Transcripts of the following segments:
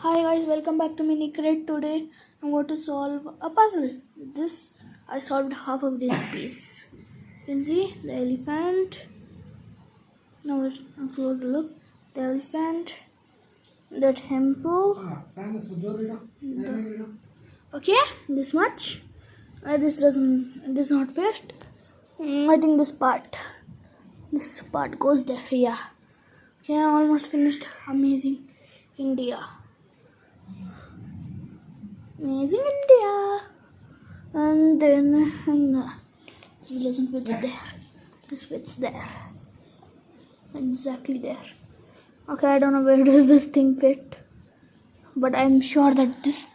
Hi guys, welcome back to Mini Crate. Today I'm going to solve a puzzle. This I solved half of this piece. You can see the elephant. Now let's close look. The elephant, the temple. Okay, this much. This not fit. I think this part goes there. Yeah. Okay, I almost finished. Amazing India. Amazing India. And then this doesn't fit there. This fits there. Exactly there. Okay, I don't know where does this thing fit. But I'm sure that this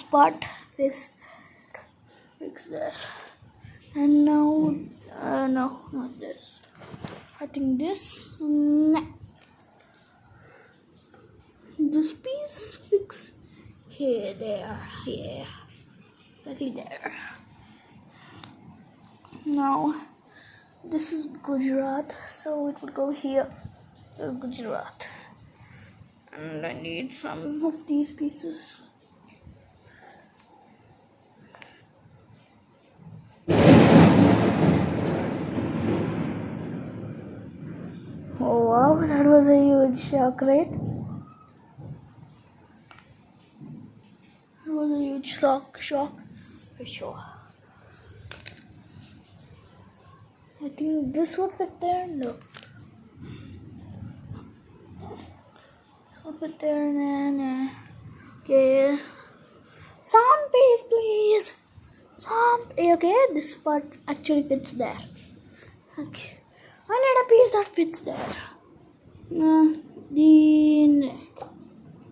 part fits there. And now, no, not this. I think this. Nah. This piece fix here, there, yeah. Exactly there. Now, this is Gujarat, so it would go here. Gujarat. And I need some of these pieces. Oh wow, that was a huge shock, right? It was a huge shock for sure. I think this would fit there. No. Would fit there. Nah. Okay. Some piece, please. Okay, this part actually fits there. Okay. I need a piece that fits there. The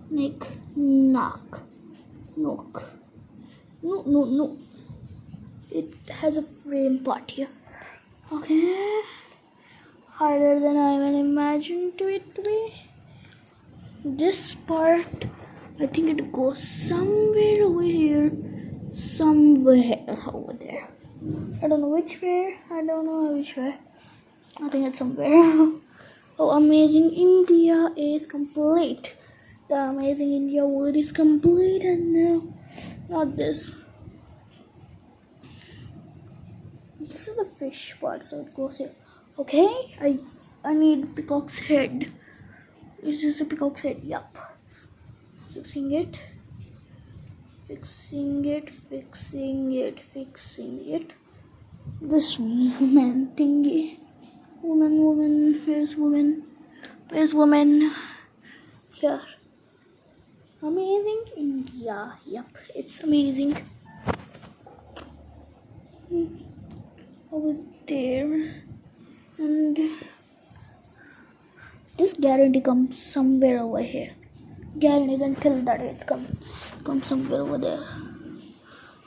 neck, no. It has a frame part here. Okay. Harder than I even imagined it to be. This part, I think it goes somewhere over here. Somewhere over there. I don't know which way. I think it's somewhere. Oh, Amazing India is complete. The Amazing India word is complete, and now not this. This is the fish part, so it goes here. Okay, I need peacock's head. Is this a peacock's head? Yup. Fixing it. This woman thingy. Woman. Where's woman? Here. Amazing India. Yup, it's amazing. Over there. And this guarantee comes somewhere over here. Guarantee until that it comes somewhere over there.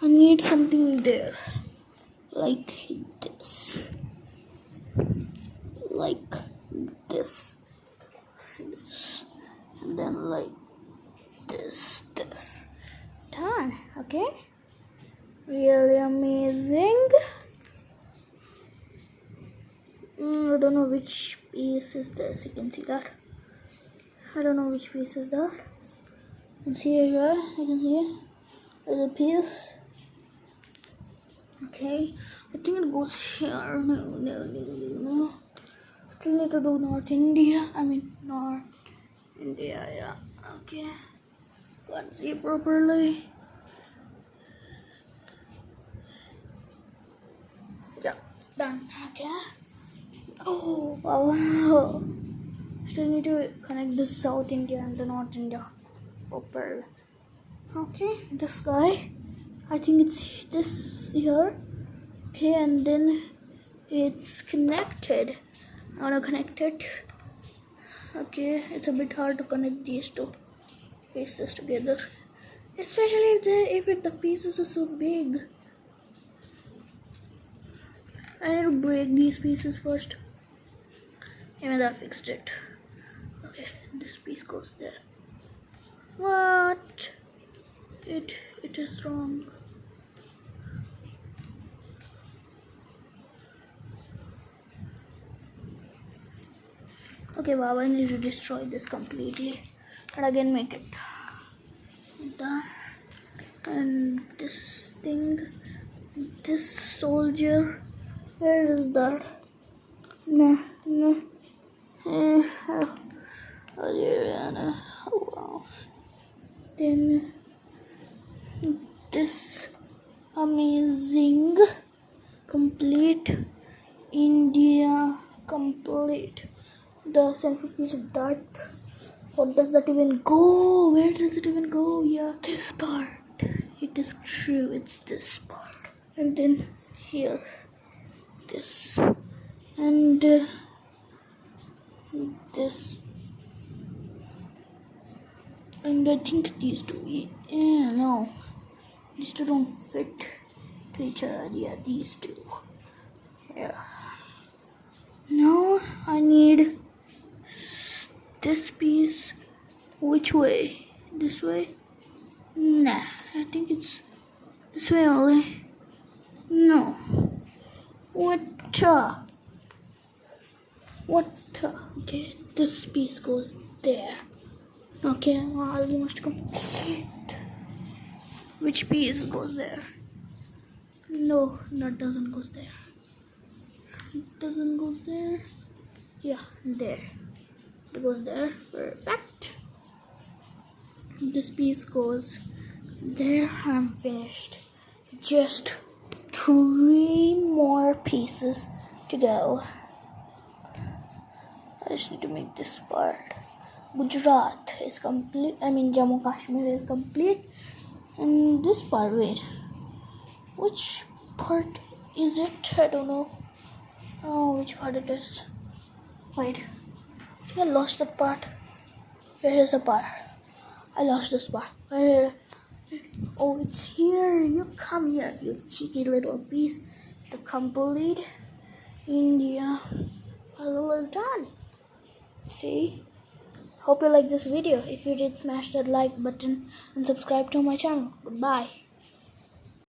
I need something there. Like this. And then like this. Done. Okay. Really amazing. I don't know which piece is this. You can see that. I don't know which piece is that. You can see it here. You can see it. There's a piece. Okay. I think it goes here. No. Still need to do North India. Yeah. Okay. Can't see properly. Yeah. Done. Okay. Oh wow. Still need to connect the South India and the North India properly. Okay, this guy, I think it's this here. Okay, and then it's connected. I wanna connect it. Okay, it's a bit hard to connect these two pieces together, especially if the pieces are so big. I need to break these pieces first. And I fixed it. Okay, this piece goes there. What? It is wrong. Okay, wow, I need to destroy this completely. and again make it. And this thing, this soldier, where is that? No. Algeriana. Oh wow. Then this amazing complete India complete. The centerpiece of that. What does that even go? Where does it even go? Yeah, this part. It is true, it's this part. And then here, this. And this. And I think these two. Yeah, no. These two don't fit to each other. Yeah, these two. Yeah. Now I need this piece. Which way? This way? Nah, I think it's this way only. No. What? Okay, this piece goes there. Okay, almost complete. Which piece goes there? No, that doesn't go there. It doesn't go there. Yeah, there. It goes there. Perfect. This piece goes there. I'm finished. Just 3 more pieces to go. I just need to make this part. Gujarat is complete. I mean Jammu Kashmir is complete. And this part, wait. Which part is it? I don't know. Oh, which part it is? Wait. I think I lost that part. Where is the part? I lost this part. Where? Oh, it's here. You come here, you cheeky little piece. The complete India puzzle is done. See? Hope you like this video. If you did, smash that like button and subscribe to my channel. Goodbye.